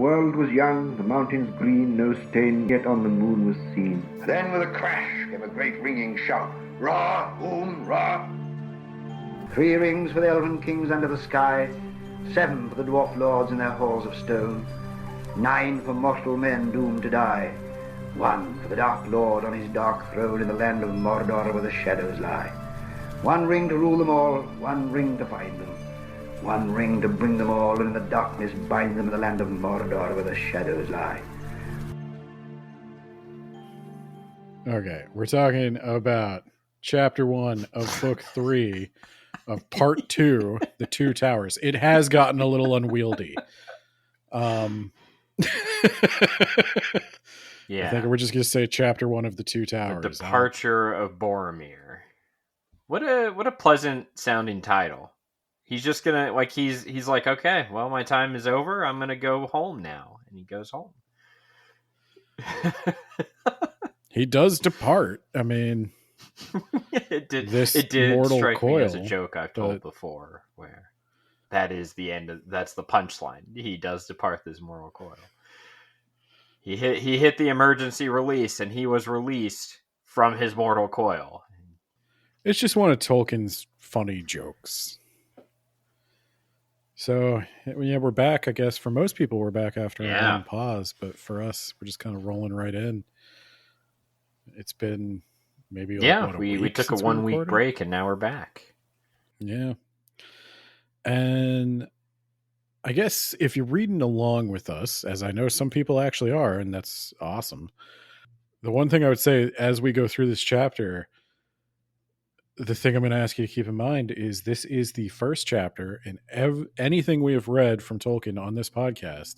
world was young, the mountains green, no stain yet on the moon was seen. Then with a crash came a great ringing shout. Ra, Oom, Ra. 3 rings for the elven kings under the sky, 7 for the dwarf lords in their halls of stone, 9 for mortal men doomed to die, 1 for the dark lord on his dark throne in the land of Mordor where the shadows lie. 1 ring to rule them all, 1 ring to find them, 1 ring to bring them all, and in the darkness bind them in the land of Mordor where the shadows lie. Okay, we're talking about chapter 1 of book 3 of part 2, The Two Towers. It has gotten a little unwieldy. Yeah. I think we're just going to say chapter 1 of The Two Towers. The Departure of Boromir. What a pleasant sounding title. He's just gonna he's like, okay, well, my time is over. I'm gonna go home now, and he goes home. He does depart. I mean, it did mortal strike coil, me as a joke I've told before, where that is the end. That's the punchline. He does depart this mortal coil. He hit the emergency release, and he was released from his mortal coil. It's just one of Tolkien's funny jokes. So, yeah, we're back, I guess. For most people, we're back after a long pause. But for us, we're just kind of rolling right in. It's been maybe we took a 1 week break, and now we're back. Yeah. And I guess if you're reading along with us, as I know some people actually are, and that's awesome. The one thing I would say as we go through this chapter, the thing I'm going to ask you to keep in mind is this is the first chapter in anything we have read from Tolkien on this podcast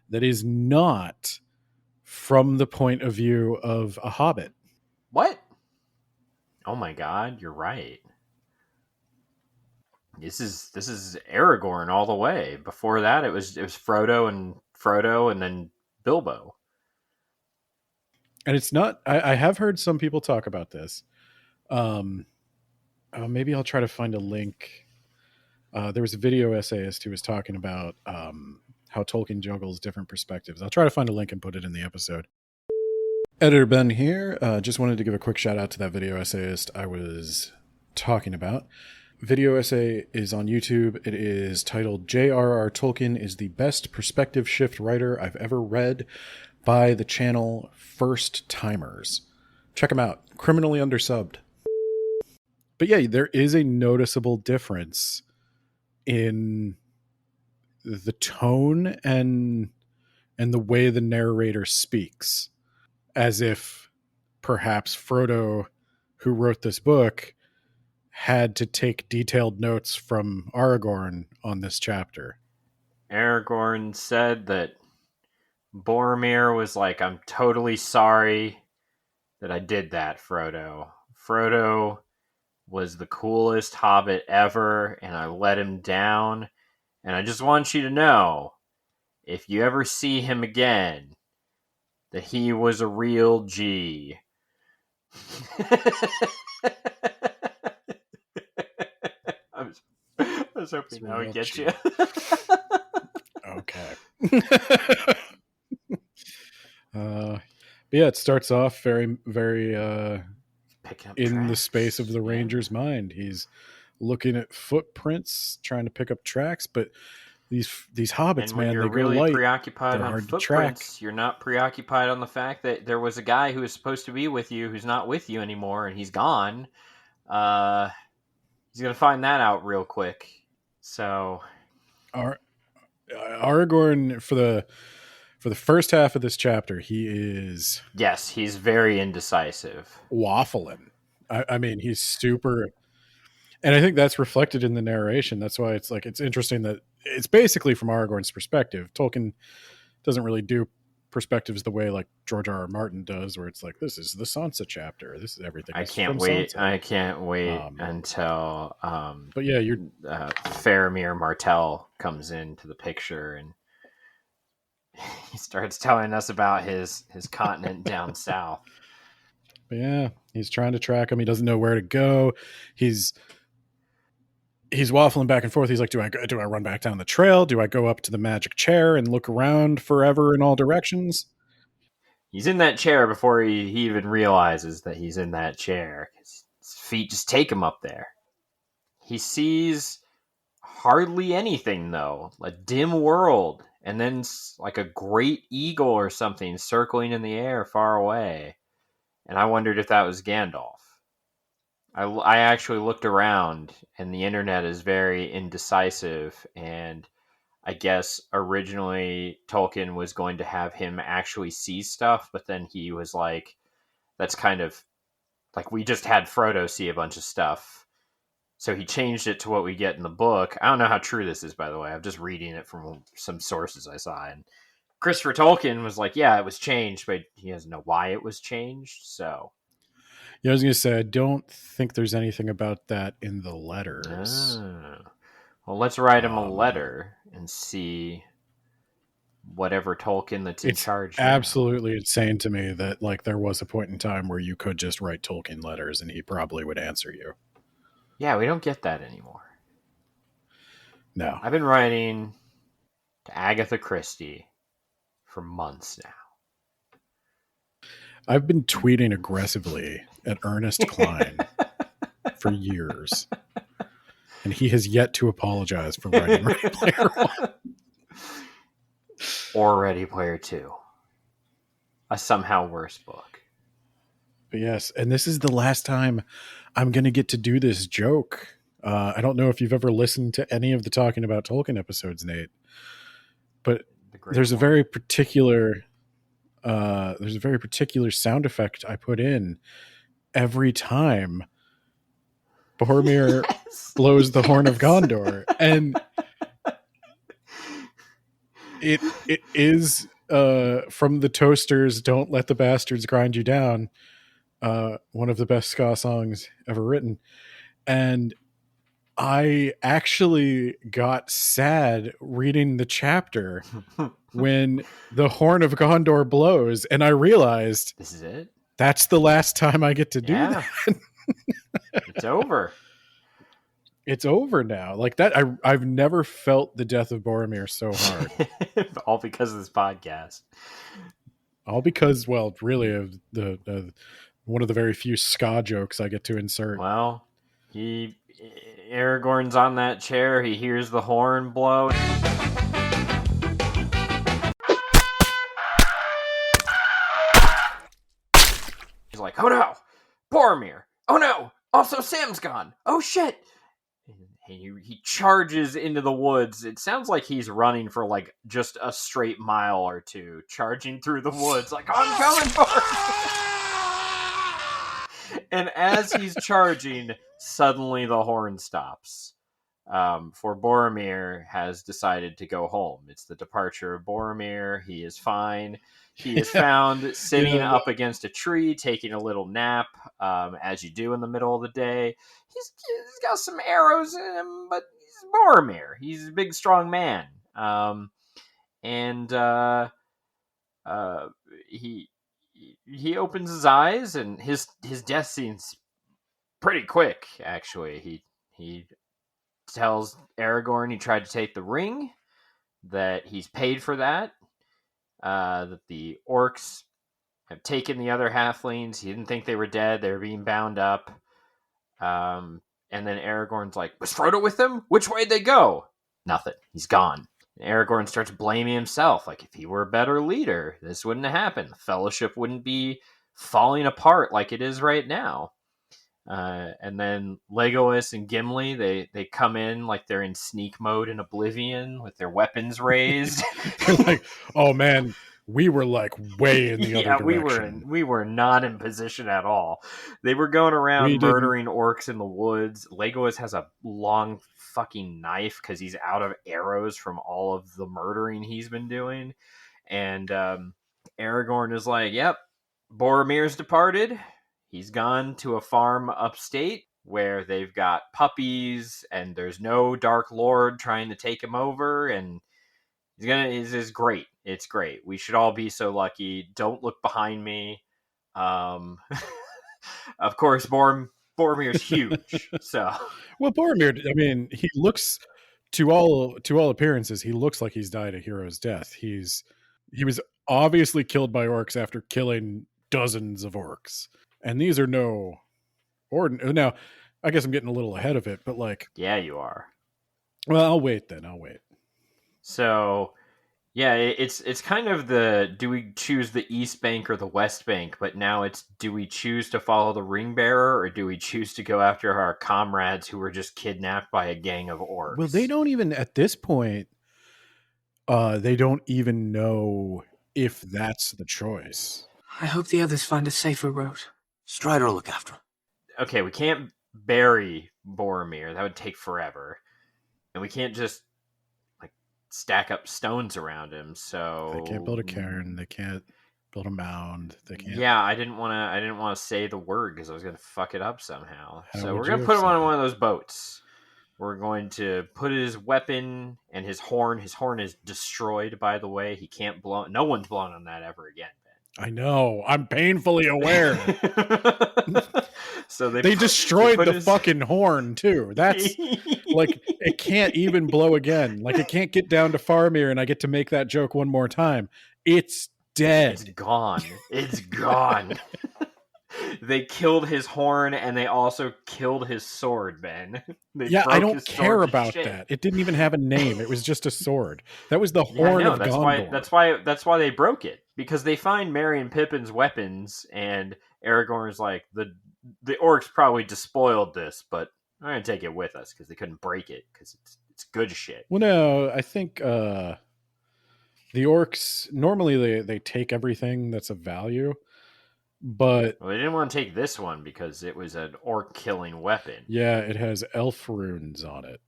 that is not from the point of view of a hobbit. What? Oh my God, you're right. This is Aragorn all the way. Before that, it was Frodo and then Bilbo. And it's not. I have heard some people talk about this. Maybe I'll try to find a link. There was a video essayist who was talking about how Tolkien juggles different perspectives. I'll try to find a link and put it in the episode. Editor Ben here. Just wanted to give a quick shout out to that video essayist I was talking about. Video essay is on YouTube. It is titled J.R.R. Tolkien is the best perspective shift writer I've ever read, by the channel First Timers. Check them out. Criminally undersubbed. But yeah, there is a noticeable difference in the tone and the way the narrator speaks, as if perhaps Frodo, who wrote this book, had to take detailed notes from Aragorn on this chapter. Aragorn said that Boromir was like, I'm totally sorry that I did that, Frodo. Frodo was the coolest hobbit ever, and I let him down. And I just want you to know, if you ever see him again, that he was a real G. I was hoping that would get you. Okay. But yeah, it starts off very, very in the space of the ranger's mind. He's looking at footprints, trying to pick up tracks, but these hobbits, and when man, you're they go really light. preoccupied They're on hard to footprints, track. you're not preoccupied on the fact that there was a guy who was supposed to be with you who's not with you anymore, and he's gone. He's gonna find that out real quick. So Aragorn, for the first half of this chapter, he's very indecisive, waffling. I mean, he's super, and I think that's reflected in the narration. That's why it's interesting that it's basically from Aragorn's perspective. Tolkien doesn't really do perspectives the way like George R.R. Martin does, where it's like, this is the Sansa chapter, this is everything. I can't wait until but yeah, Faramir Martell comes into the picture, and he starts telling us about his continent down south. But yeah, he's trying to track him. He doesn't know where to go. He's he's waffling back and forth. He's like, do I run back down the trail? Do I go up to the magic chair and look around forever in all directions? He's in that chair before he even realizes that he's in that chair. His feet just take him up there. He sees hardly anything, though. A dim world, and then like a great eagle or something circling in the air far away. And I wondered if that was Gandalf. I actually looked around, and the internet is very indecisive, and I guess originally Tolkien was going to have him actually see stuff, but then he was like, that's kind of like we just had Frodo see a bunch of stuff. So he changed it to what we get in the book. I don't know how true this is, by the way. I'm just reading it from some sources I saw. And Christopher Tolkien was like, yeah, it was changed, but he doesn't know why it was changed. So. Yeah, I was going to say, I don't think there's anything about that in the letters. Well, let's write him a letter and see whatever Tolkien that's in charge. It's absolutely insane to me that like there was a point in time where you could just write Tolkien letters and he probably would answer you. Yeah, we don't get that anymore. No. I've been writing to Agatha Christie for months now. I've been tweeting aggressively at Ernest Cline for years. And he has yet to apologize for writing Ready Player One. Or Ready Player 2. A somehow worse book. But yes, and this is the last time I'm going to get to do this joke. I don't know if you've ever listened to any of the Talking About Tolkien episodes, Nate, but there's a very particular sound effect I put in every time Boromir blows the Horn of Gondor, and it is from the Toasters' "Don't Let the Bastards Grind You Down," one of the best ska songs ever written. And I actually got sad reading the chapter when the Horn of Gondor blows, and I realized this is it. That's the last time I get to do that. It's over. It's over now. Like that, I've never felt the death of Boromir so hard. All because of this podcast. All because, well, really, of the one of the very few ska jokes I get to insert. Well, Aragorn's on that chair. He hears the horn blow. He's like, oh no, Boromir. Oh no, also Sam's gone. Oh shit. He charges into the woods. It sounds like he's running for like just a straight mile or two, charging through the woods like, I'm coming for you. And as he's charging, suddenly the horn stops. For Boromir has decided to go home. It's the departure of Boromir. He is fine. He is found sitting up against a tree, taking a little nap, as you do in the middle of the day. He's got some arrows in him, but he's Boromir. He's a big, strong man. He opens his eyes, and his death seems pretty quick, actually. He tells Aragorn he tried to take the ring, that he's paid for that, that the orcs have taken the other halflings. He didn't think they were dead. They were being bound up. And then Aragorn's like, was Frodo with them? Which way'd they go? Nothing. He's gone. And Aragorn starts blaming himself. Like, if he were a better leader, this wouldn't have happened. The Fellowship wouldn't be falling apart like it is right now. And then Legolas and Gimli, they come in like they're in sneak mode in Oblivion with their weapons raised. Like, oh man, we were like way in the other direction. we were not in position at all. They were going around murdering orcs in the woods. Legolas has a long fucking knife because he's out of arrows from all of the murdering he's been doing. And Aragorn is like, yep, Boromir's departed. He's gone to a farm upstate where they've got puppies and there's no Dark Lord trying to take him over. And it's great. It's great. We should all be so lucky. Don't look behind me. Of course, Boromir's huge. So Well, Boromir, I mean, he looks to all appearances, he looks like he's died a hero's death. He was obviously killed by orcs after killing dozens of orcs, and these are no ordinary. Now, I guess I'm getting a little ahead of it, but like, yeah, you are. well, I'll wait then. I'll wait. So yeah, it's kind of the do we choose the East Bank or the West Bank, but now it's do we choose to follow the ring bearer or do we choose to go after our comrades who were just kidnapped by a gang of orcs? Well, they don't even at this point. They don't even know if that's the choice. I hope the others find a safer road. Strider will look after him. Okay, we can't bury Boromir. That would take forever. And we can't just like stack up stones around him. So They can't build a cairn. They can't build a mound. They can't. Yeah, I didn't want to say the word because I was going to fuck it up somehow. How So would we're you going to have put him said on it? one of those boats. We're going to put his weapon and his horn. His horn is destroyed, by the way. He can't blow. No one's blown on that ever again, I know. I'm painfully aware. Ben. So They destroyed put the his- fucking horn too. That's like it can't even blow again. Like it can't get down to Faramir, and I get to make that joke one more time. It's It's dead. gone. It's gone. They killed his horn and they also killed his sword, Ben. They Yeah, I broke don't his sword care to about shit. that. It didn't even have a name. It was just a sword. That was the Yeah, I Horn know. of That's Gondor. that's why they broke it, because they find Merry and Pippin's weapons, and Aragorn's like the orcs probably despoiled this, but I'm gonna take it with us because they couldn't break it because it's good shit. Well, no, I think the orcs normally they take everything that's of value, but Well, they didn't want to take this one because it was an orc killing weapon. yeah, it has elf runes on it.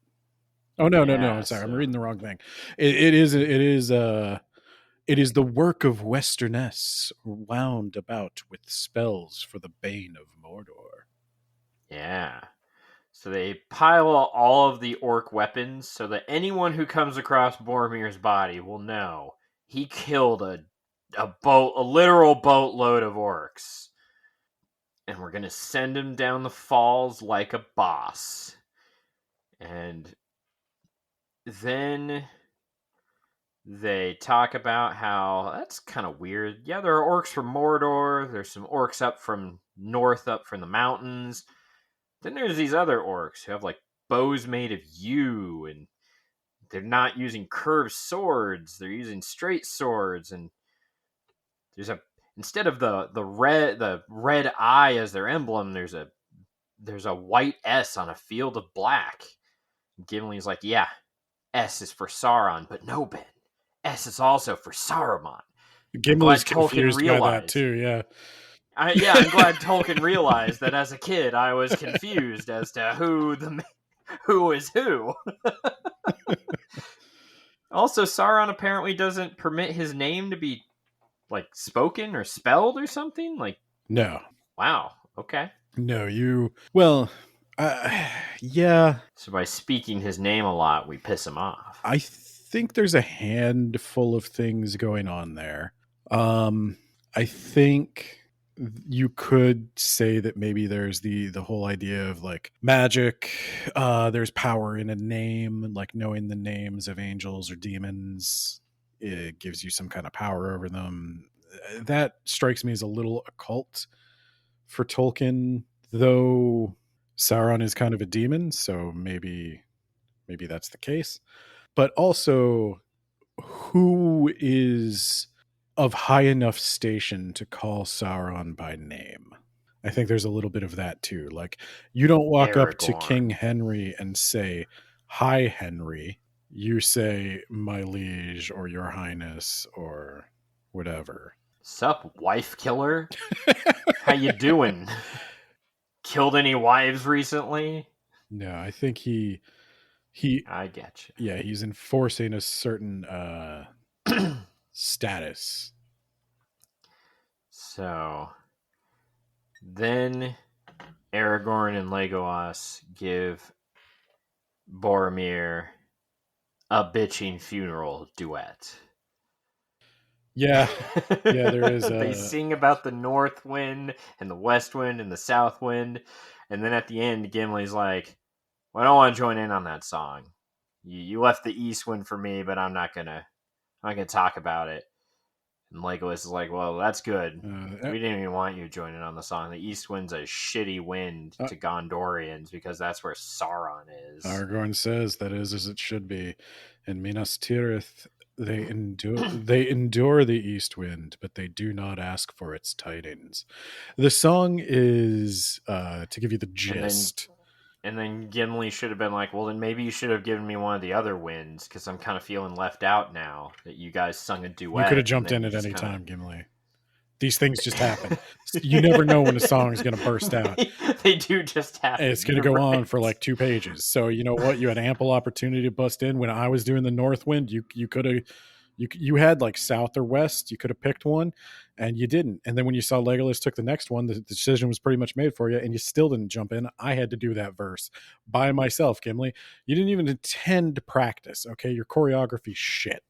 Oh no, Yeah, sorry, I'm so- reading the wrong thing. It is the work of Westerness wound about with spells for the bane of Mordor. Yeah. So they pile all of the orc weapons so that anyone who comes across Boromir's body will know he killed a literal boatload of orcs. And we're going to send him down the falls like a boss. And then they talk about how that's kind of weird. Yeah, there are orcs from Mordor. There's some orcs up from the mountains. Then there's these other orcs who have like bows made of yew, and they're not using curved swords. They're using straight swords, and there's instead of the red eye as their emblem, there's a white S on a field of black. Gimli's like, yeah, S is for Sauron, but no, Ben, S is also for Saruman. Gimli's glad Tolkien confused by that realized. too. Yeah, I'm glad Tolkien realized that as a kid I was confused as to who is who. Also, Sauron apparently doesn't permit his name to be like spoken or spelled or something. Like, no, wow, okay. you. Well, yeah. So by speaking his name a lot, we piss him off. I think there's a handful of things going on there. I think you could say that maybe there's the whole idea of like magic. There's power in a name, like knowing the names of angels or demons. It gives you some kind of power over them. That strikes me as a little occult for Tolkien, though Sauron is kind of a demon, so maybe that's the case. But also, who is of high enough station to call Sauron by name? I think there's a little bit of that too. Like, you don't walk up to Aragorn. King Henry and say, "Hi, Henry." You say, "My liege," or "Your Highness," or whatever. Sup, wife killer? How you doing? Killed any wives recently? No, I think he I get you. yeah, he's enforcing a certain status. So then Aragorn and Legolas give Boromir a bitching funeral duet. Yeah, yeah, there is They sing about the north wind and the west wind and the south wind, And then at the end, Gimli's like, well, I don't want to join in on that song. You left the East Wind for me, but I'm not gonna talk about it. And Legolas is like, well, that's good. We didn't even want you joining on the song. The East Wind's a shitty wind to Gondorians because that's where Sauron is. Aragorn says that is as it should be. In Minas Tirith, they endure the East Wind, but they do not ask for its tidings. The song is, to give you the gist. And then Gimli should have been like, well, then maybe you should have given me one of the other winds because I'm kind of feeling left out now that you guys sung a duet. You could have jumped in at any time, Gimli. These things just happen. You never know when a song is going to burst out. They do just happen. And it's going to go on for like 2 pages. So you know what? You had ample opportunity to bust in. When I was doing the North Wind, you could have... You had like South or West. You could have picked one, and you didn't. And then when you saw Legolas took the next one, the decision was pretty much made for you, and you still didn't jump in. I had to do that verse by myself, Gimli. You didn't even intend to practice, okay? Your choreography shit.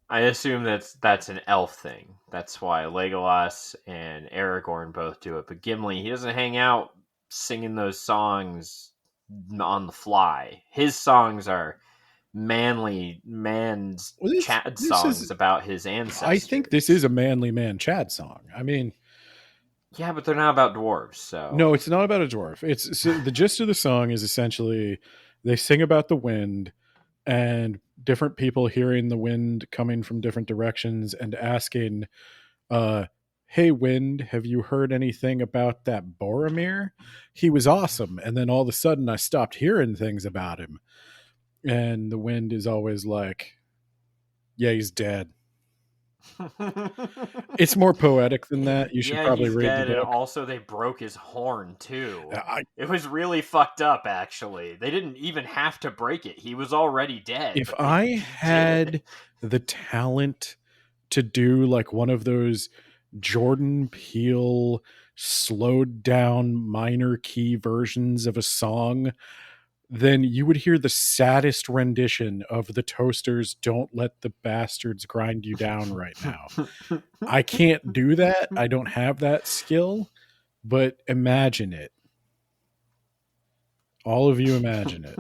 I assume that's an elf thing. That's why Legolas and Aragorn both do it. But Gimli, he doesn't hang out singing those songs on the fly. His songs are Chad songs about his ancestors. I think this is a manly man Chad song. I mean, yeah, but they're not about dwarves. So no, it's not about a dwarf. The gist of the song is essentially they sing about the wind and different people hearing the wind coming from different directions and asking, hey, wind, have you heard anything about that Boromir? He was awesome. And then all of a sudden I stopped hearing things about him. And the wind is always like, yeah, he's dead. It's more poetic than that. You should probably read the book. And also, they broke his horn, too. It was really fucked up, actually. They didn't even have to break it. He was already dead. If I had the talent to do like one of those Jordan Peele slowed down minor key versions of a song, then you would hear the saddest rendition of the Toasters' Don't Let the Bastards Grind You Down right now. I can't do that. I don't have that skill, but imagine it. All of you imagine it.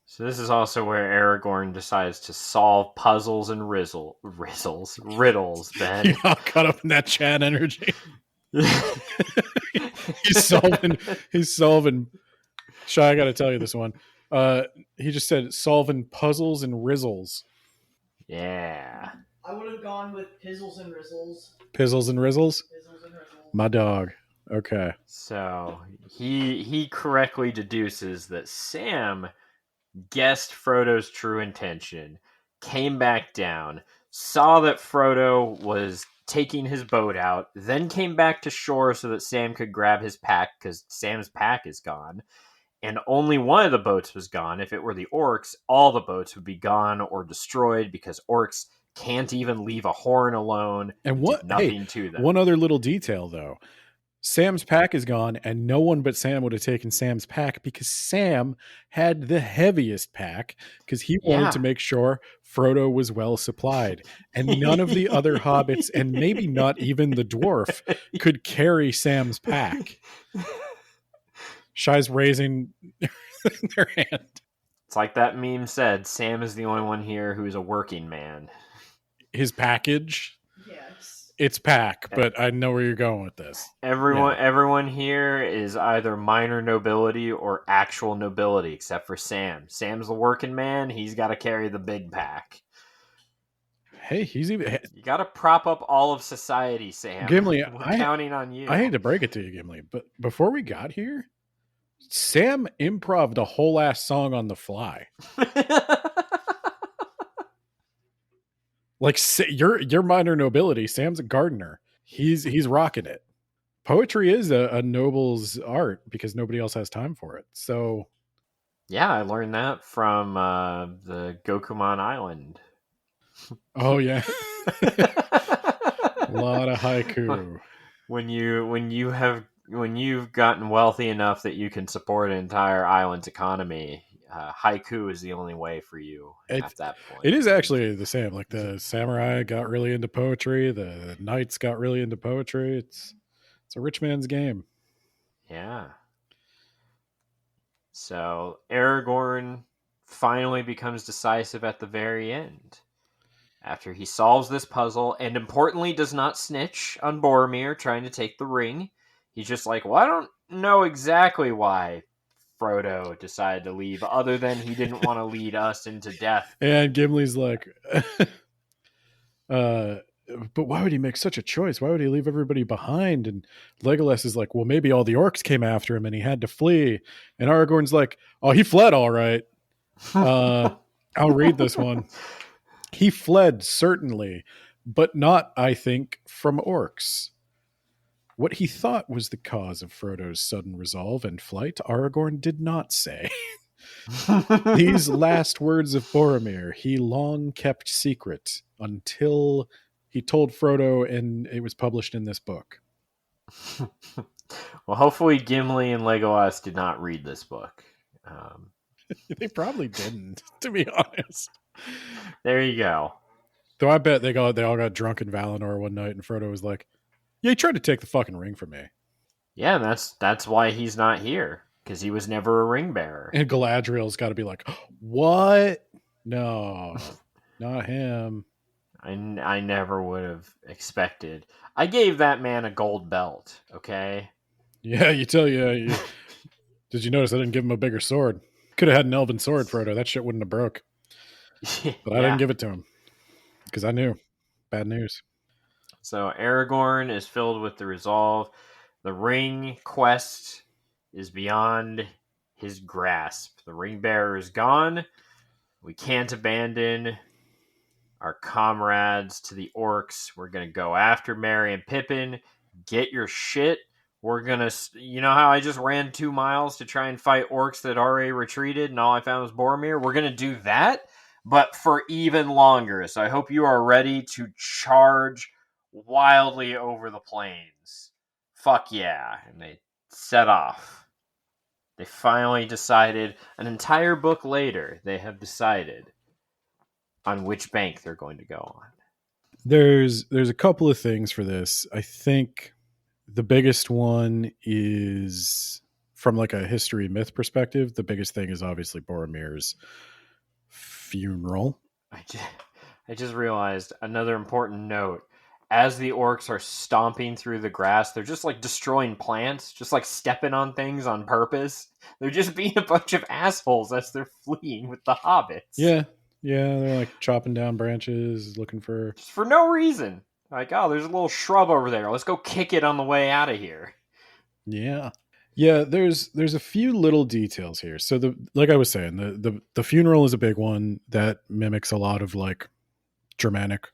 So this is also where Aragorn decides to solve puzzles and riddles, Ben. You're all caught up in that Chad energy. He's solving. Shy, I got to tell you this one. He just said solving puzzles and rizzles. Yeah. I would have gone with pizzles and rizzles. Pizzles and rizzles? Pizzles and rizzles. My dog. Okay. So he correctly deduces that Sam guessed Frodo's true intention, came back down, saw that Frodo was taking his boat out, then came back to shore so that Sam could grab his pack because Sam's pack is gone. And only one of the boats was gone. If it were the orcs, all the boats would be gone or destroyed because orcs can't even leave a horn alone. And what? Nothing to them. One other little detail, though. Sam's pack is gone, and no one but Sam would have taken Sam's pack because Sam had the heaviest pack because he wanted to make sure Frodo was well supplied. And none of the other hobbits, and maybe not even the dwarf, could carry Sam's pack. Shy's raising their hand. It's like that meme said, Sam is the only one here who's a working man. His package? Yes. It's pack, but I know where you're going with this. Everyone here is either minor nobility or actual nobility, except for Sam. Sam's the working man. He's got to carry the big pack. Hey, he's even... You got to prop up all of society, Sam. Gimli, We're counting on you. I hate to break it to you, Gimli, but before we got here, Sam improv'd a whole ass song on the fly. Like you're minor nobility. Sam's a gardener. He's rocking it. Poetry is a noble's art because nobody else has time for it. So, yeah, I learned that from the Gokumon Island. Oh yeah, a lot of haiku. When you've gotten wealthy enough that you can support an entire island's economy, haiku is the only way for you at that point. It is actually the same. Like the samurai got really into poetry, the knights got really into poetry. It's It's a rich man's game. Yeah. So Aragorn finally becomes decisive at the very end. After he solves this puzzle, and importantly does not snitch on Boromir trying to take the ring. He's just like, well, I don't know exactly why Frodo decided to leave, other than he didn't want to lead us into death. And Gimli's like, but why would he make such a choice? Why would he leave everybody behind? And Legolas is like, well, maybe all the orcs came after him and he had to flee. And Aragorn's like, oh, he fled all right. I'll read this one. He fled, certainly, but not, I think, from orcs. What he thought was the cause of Frodo's sudden resolve and flight, Aragorn did not say. These last words of Boromir he long kept secret until he told Frodo, and it was published in this book. Well, hopefully Gimli and Legolas did not read this book. They probably didn't, to be honest. There you go. Though I bet they all got drunk in Valinor one night, and Frodo was like, yeah, he tried to take the fucking ring from me. Yeah, that's why he's not here, because he was never a ring bearer. And Galadriel's got to be like, what? No, not him. I never would have expected. I gave that man a gold belt, okay? Yeah, you. Did you notice I didn't give him a bigger sword? Could have had an elven sword, Frodo. That shit wouldn't have broke. But I didn't give it to him because I knew. Bad news. So Aragorn is filled with the resolve. The ring quest is beyond his grasp. The ring bearer is gone. We can't abandon our comrades to the orcs. We're going to go after Merry and Pippin. Get your shit. We're going to... You know how I just ran 2 miles to try and fight orcs that already retreated and all I found was Boromir? We're going to do that, but for even longer. So I hope you are ready to charge wildly over the plains. Fuck yeah. And they set off. They finally decided, an entire book later, they have decided on which bank they're going to go on. There's a couple of things for this. I think the biggest one is from like a history myth perspective. The biggest thing is obviously Boromir's funeral. I just realized another important note. As the orcs are stomping through the grass, they're just like destroying plants, just like stepping on things on purpose. They're just being a bunch of assholes as they're fleeing with the hobbits. Yeah, they're like chopping down branches, looking for... Just for no reason. Like, oh, there's a little shrub over there. Let's go kick it on the way out of here. Yeah, there's a few little details here. So like I was saying, the funeral is a big one that mimics a lot of like Germanic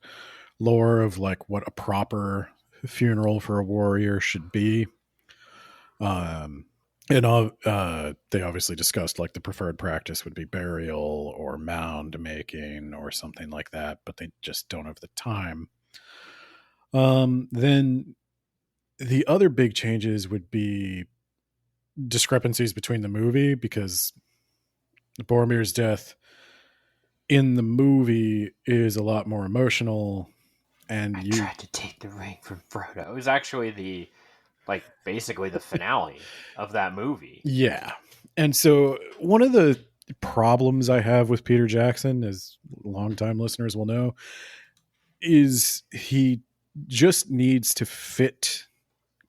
lore of like what a proper funeral for a warrior should be. And they obviously discussed like the preferred practice would be burial or mound making or something like that, but they just don't have the time. Then the other big changes would be discrepancies between the movie, because Boromir's death in the movie is a lot more emotional. And I tried to take the ring from Frodo. It was actually basically the finale of that movie. Yeah. And so one of the problems I have with Peter Jackson, as longtime listeners will know, is he just needs to fit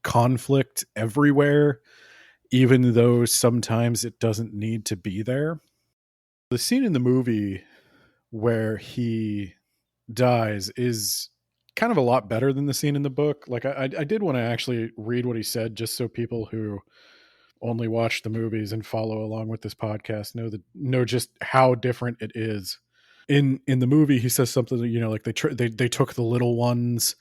conflict everywhere, even though sometimes it doesn't need to be there. The scene in the movie where he dies is kind of a lot better than the scene in the book. Like I did want to actually read what he said, just so people who only watch the movies and follow along with this podcast know just how different it is. In the movie, he says something, like they took the little ones,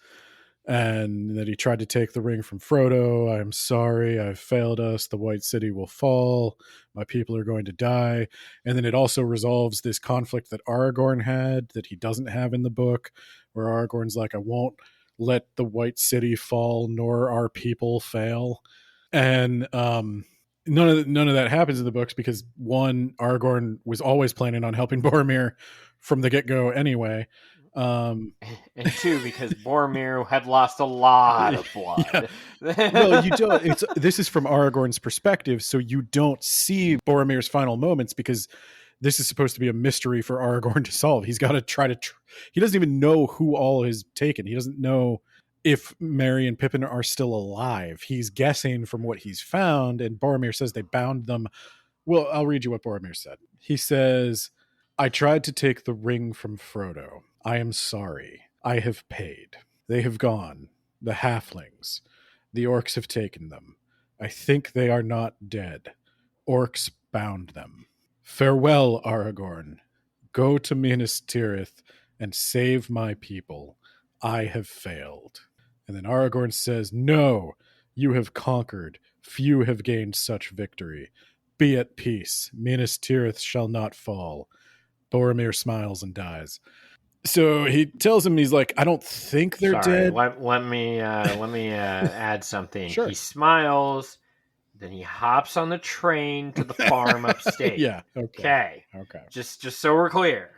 and that he tried to take the ring from Frodo. I am sorry, I've failed us. The White City will fall. My people are going to die. And then it also resolves this conflict that Aragorn had that he doesn't have in the book, where Aragorn's like, I won't let the White City fall, nor our people fail. And none of that happens in the books because, one, Aragorn was always planning on helping Boromir from the get-go anyway. Um, And 2, because Boromir had lost a lot of blood. well, you don't. This is from Aragorn's perspective, so you don't see Boromir's final moments because this is supposed to be a mystery for Aragorn to solve. He's got to try to. He doesn't even know who all is taken. He doesn't know if Merry and Pippin are still alive. He's guessing from what he's found, and Boromir says they bound them. Well, I'll read you what Boromir said. He says, "I tried to take the ring from Frodo. I am sorry. I have paid. They have gone. The halflings. The orcs have taken them. I think they are not dead. Orcs bound them. Farewell, Aragorn. Go to Minas Tirith and save my people. I have failed." And then Aragorn says, "No, you have conquered. Few have gained such victory. Be at peace. Minas Tirith shall not fall." Boromir smiles and dies. So he tells him, he's like, "I don't think they're dead." Let me add something. Sure. He smiles, then he hops on the train to the farm upstate. Yeah. Okay. Just so we're clear,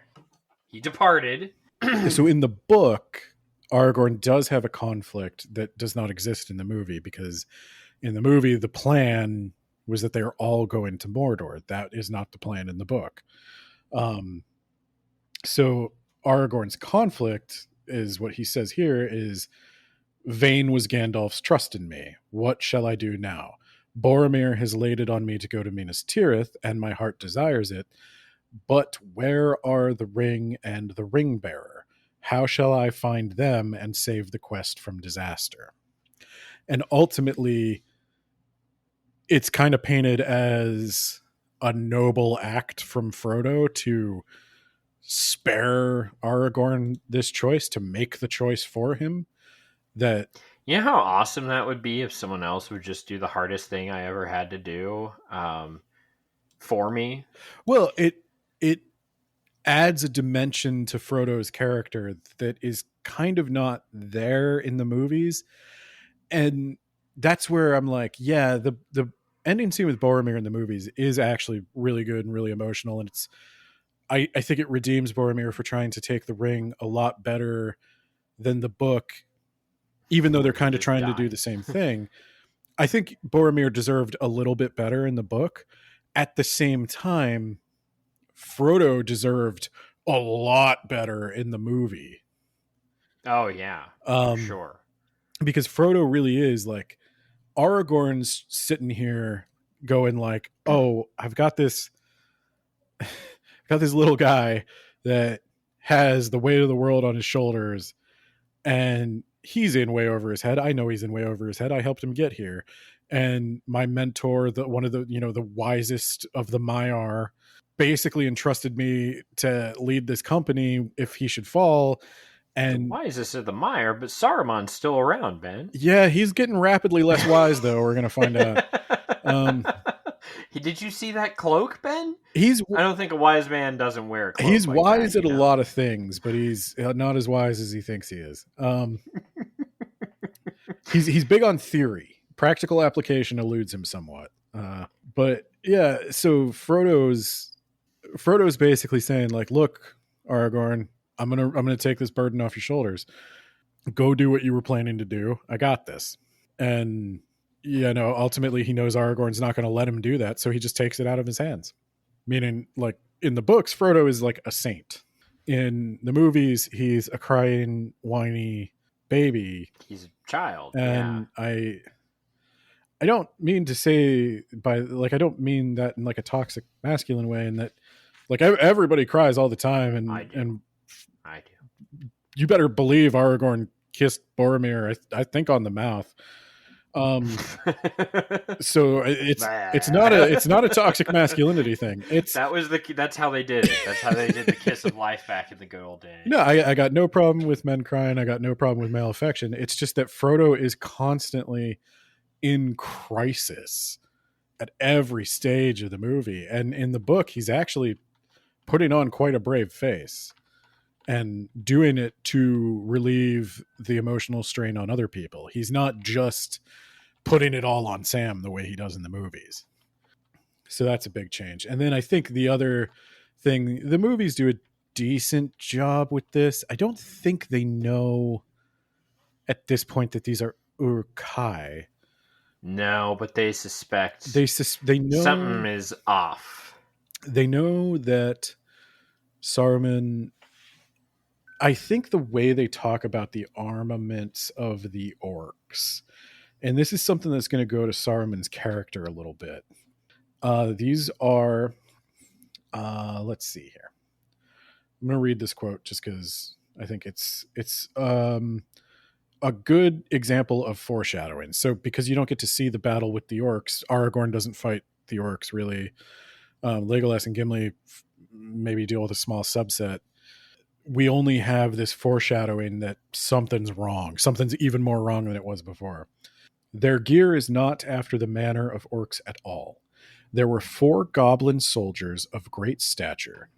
he departed. So in the book, Aragorn does have a conflict that does not exist in the movie, because in the movie, the plan was that they're all going to Mordor. That is not the plan in the book. So Aragorn's conflict is what he says here is, "Vain was Gandalf's trust in me. What shall I do now? Boromir has laid it on me to go to Minas Tirith, and my heart desires it. But where are the ring and the ring bearer? How shall I find them and save the quest from disaster?" And ultimately, it's kind of painted as a noble act from Frodo to spare Aragorn this choice, to make the choice for him. That, you know how awesome that would be if someone else would just do the hardest thing I ever had to do for me. Well, it adds a dimension to Frodo's character that is kind of not there in the movies. And that's where I'm like, yeah, the ending scene with Boromir in the movies is actually really good and really emotional. And it's, I think it redeems Boromir for trying to take the ring a lot better than the book, even though they're kind of trying to do the same thing. I think Boromir deserved a little bit better in the book. At the same time, Frodo deserved a lot better in the movie. Oh, yeah, for sure. Because Frodo really is like, Aragorn's sitting here going like, "Oh, I've got this little guy that has the weight of the world on his shoulders, and he's in way over his head. I know he's in way over his head. I helped him get here. And my mentor, one of the, the wisest of the Maiar, basically entrusted me to lead this company if he should fall." And why is this at the Maiar? But Saruman's still around, Ben. Yeah, he's getting rapidly less wise, though. We're going to find out. Did you see that cloak, Ben? I don't think a wise man doesn't wear a cloak. He's like wise that, at a lot of things, but he's not as wise as he thinks he is. He's big on theory. Practical application eludes him somewhat. But yeah, so Frodo's basically saying like, "Look, Aragorn, I'm gonna take this burden off your shoulders. Go do what you were planning to do. I got this." And ultimately he knows Aragorn's not going to let him do that, so he just takes it out of his hands. Meaning, like in the books, Frodo is like a saint. In the movies, he's a crying, whiny baby. He's a child. And yeah. I don't mean to say I don't mean that in like a toxic masculine way, and that like everybody cries all the time, and I do. You better believe Aragorn kissed Boromir, I think, on the mouth. So it's not a toxic masculinity thing. That's how they did it. That's how they did the kiss of life back in the good old days. No, I got no problem with men crying. I got no problem with male affection. It's just that Frodo is constantly in crisis at every stage of the movie, and in the book, he's actually putting on quite a brave face and doing it to relieve the emotional strain on other people. He's not just putting it all on Sam the way he does in the movies. So that's a big change. And then I think the other thing, the movies do decent job with this. I don't think they know at this point that these are Uruk-hai. No, but they suspect They know something is off. They know that Saruman. I think the way they talk about the armaments of the orcs, and this is something that's going to go to Saruman's character a little bit. These are, let's see here. I'm going to read this quote just because I think it's a good example of foreshadowing. So because you don't get to see the battle with the orcs, Aragorn doesn't fight the orcs really. Legolas and Gimli maybe deal with a small subset. We only have this foreshadowing that something's wrong. Something's even more wrong than it was before. Their gear is not after the manner of orcs at all. There were 4 goblin soldiers of great stature.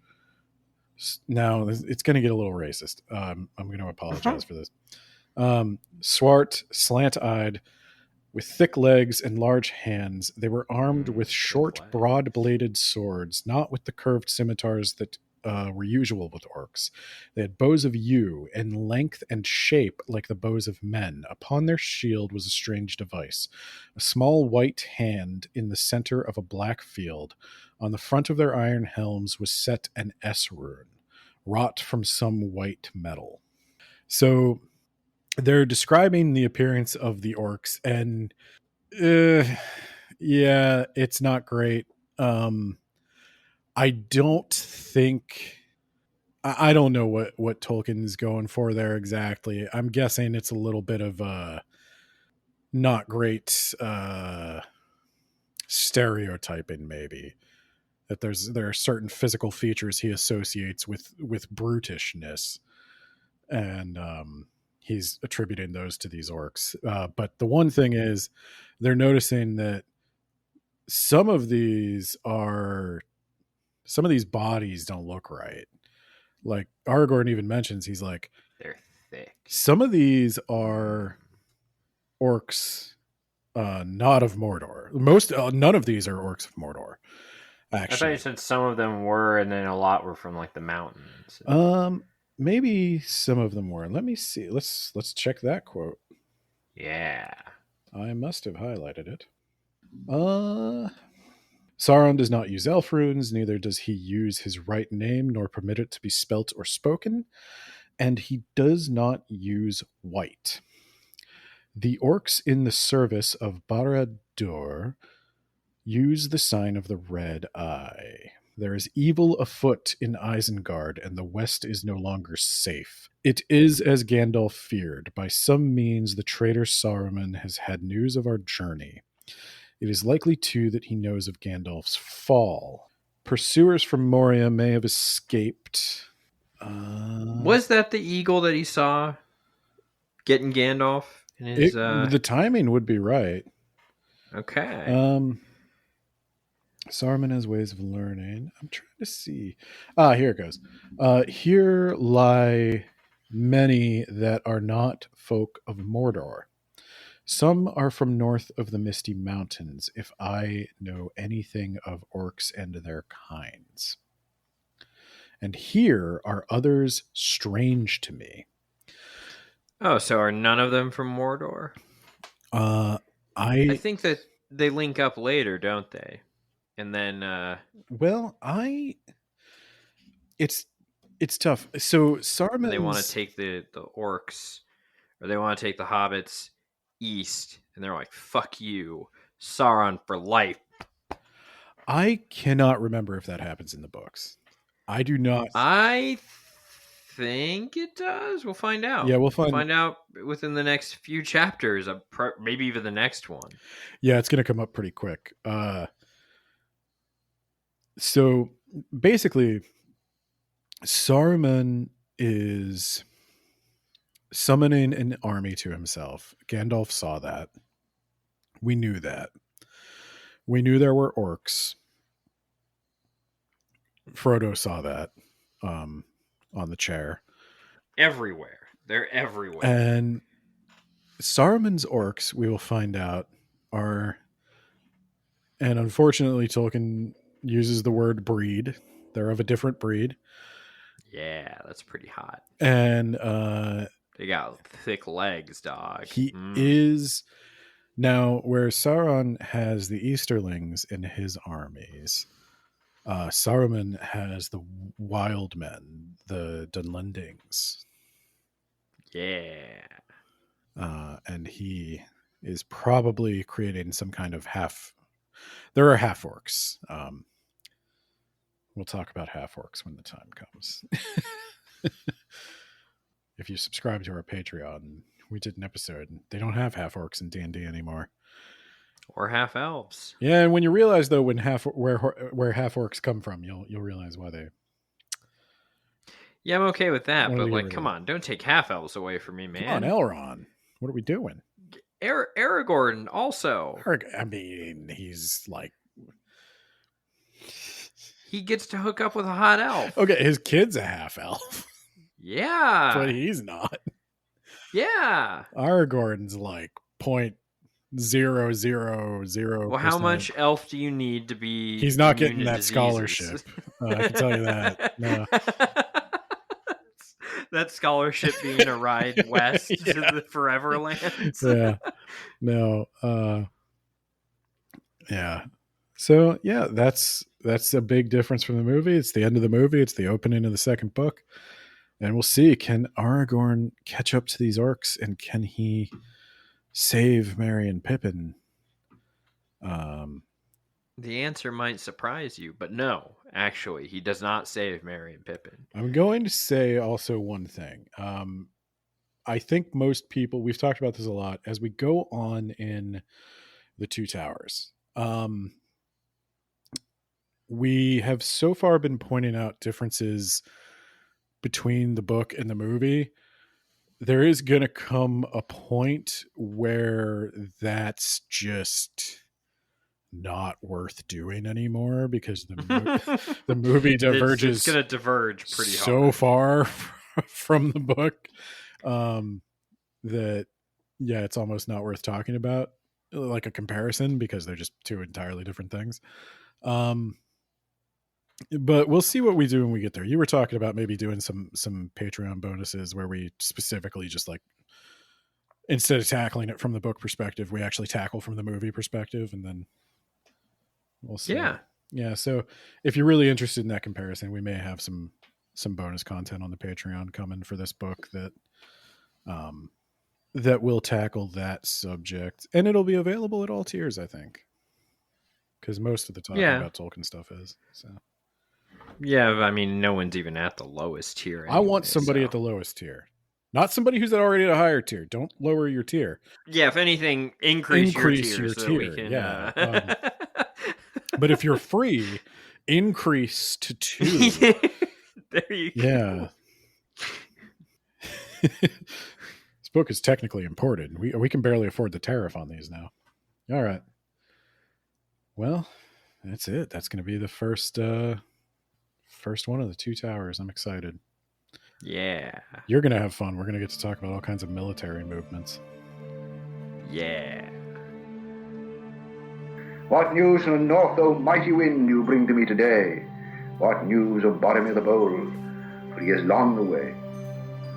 Now, it's going to get a little racist. I'm going to apologize for this. Swart, slant-eyed, with thick legs and large hands, they were armed with short, broad-bladed swords, not with the curved scimitars that were usual with orcs. They had bows of yew, in length and shape like the bows of men. Upon their shield was a strange device, a small white hand in the center of a black field. On the front of their iron helms was set an S rune, wrought from some white metal. So they're describing the appearance of the orcs, and yeah, it's not great. I don't think I don't know what Tolkien's going for there exactly. I'm guessing it's a little bit of not great stereotyping, maybe. That there are certain physical features he associates with brutishness, and he's attributing those to these orcs. But the one thing is, they're noticing that some of these bodies don't look right. Like Aragorn even mentions, he's like, they're thick. Some of these are orcs, not of Mordor. None of these are orcs of Mordor. Actually, I thought you said some of them were, and then a lot were from like the mountains. Maybe some of them were. Let me see. Let's check that quote. Yeah, I must have highlighted it. Sauron does not use elf runes, neither does he use his right name, nor permit it to be spelt or spoken, and he does not use white. The orcs in the service of Barad-dûr use the sign of the red eye. There is evil afoot in Isengard, and the west is no longer safe. It is as Gandalf feared. By some means the traitor Saruman has had news of our journey. It is likely, too, that he knows of Gandalf's fall. Pursuers from Moria may have escaped. Was that the eagle that he saw getting Gandalf? In his, the timing would be right. Okay. Saruman has ways of learning. I'm trying to see. Here it goes. Here lie many that are not folk of Mordor. Some are from north of the Misty Mountains, if I know anything of orcs and their kinds. And here are others strange to me. Oh, so are none of them from Mordor? I think that they link up later, don't they? And then it's tough. So Saruman, they want to take the orcs, or they want to take the hobbits east, and they're like, fuck you, Sauron for life. I cannot remember if that happens in the books. I do not. I think it does. We'll find out. Yeah, we'll find out within the next few chapters, maybe even the next one. Yeah, it's going to come up pretty quick. So basically, Saruman is summoning an army to himself. Gandalf saw that. We knew that. We knew there were orcs. Frodo saw that on the chair. Everywhere. They're everywhere. And Saruman's orcs, we will find out, are, and unfortunately Tolkien uses the word breed. They're of a different breed. Yeah, that's pretty hot. And They got thick legs, dog. he is now where Sauron has the Easterlings in his armies. Saruman has the wild men, the Dunlendings. Yeah. And he is probably creating some kind of there are half orcs. We'll talk about half orcs when the time comes. If you subscribe to our Patreon, we did an episode. They don't have half orcs in D&D anymore. Or half elves. Yeah, and when you realize though where half orcs come from, you'll realize why they. Yeah, I'm okay with that, Why but they like, get rid come of on, don't take half elves away from me, man. Come on, Elrond. What are we doing? Aragorn also. I mean, he's like. He gets to hook up with a hot elf. Okay, his kid's a half elf. Yeah. But he's not. Yeah. Aragorn's like 0.000. Well, how much elf do you need to be? He's not getting immune to that diseases? scholarship. I can tell you that. No. That scholarship being a ride west to the Foreverlands. Yeah. No. Yeah. So yeah, that's a big difference from the movie. It's the end of the movie. It's the opening of the second book. And we'll see, can Aragorn catch up to these orcs, and can he save Merry and Pippin? The answer might surprise you, but no, actually, he does not save Merry and Pippin. I'm going to say also one thing. I think most people, we've talked about this a lot, as we go on in the Two Towers. We have so far been pointing out differences between the book and the movie. There is going to come a point where that's just not worth doing anymore, because the movie diverges. It's going to diverge pretty so hard. far from the book that it's almost not worth talking about, like a comparison, because they're just two entirely different things. But we'll see what we do when we get there. You were talking about maybe doing some Patreon bonuses where we specifically just like, instead of tackling it from the book perspective, we actually tackle from the movie perspective, and then we'll see. Yeah. So if you're really interested in that comparison, we may have some bonus content on the Patreon coming for this book that will tackle that subject, and it'll be available at all tiers, I think, because most of the talking about Tolkien stuff is. So. Yeah, I mean, no one's even at the lowest tier. Anyway, I want somebody at the lowest tier, not somebody who's already at a higher tier. Don't lower your tier. Yeah, if anything, increase your tier. So tier. We can, yeah. But if you're free, increase to 2. There you go. Yeah. This book is technically imported. We can barely afford the tariff on these now. All right. Well, that's it. That's going to be the first one of the Two Towers. I'm excited. Yeah. You're going to have fun. We're going to get to talk about all kinds of military movements. Yeah. What news from the north, O mighty wind, you bring to me today? What news of Boromir the Bold? For he is long away.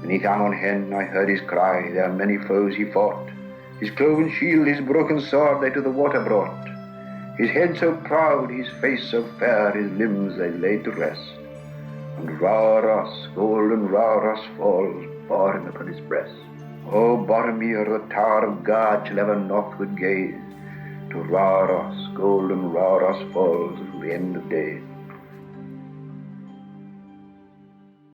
Beneath Amon Hen I heard his cry, there many foes he fought. His cloven shield, his broken sword they to the water brought. His head so proud, his face so fair, his limbs they laid to rest. And Rauros, golden Rauros falls, bore him upon his breast. O Boromir, the tower of God shall ever northward gaze. To Rauros, golden Rauros falls, till the end of days.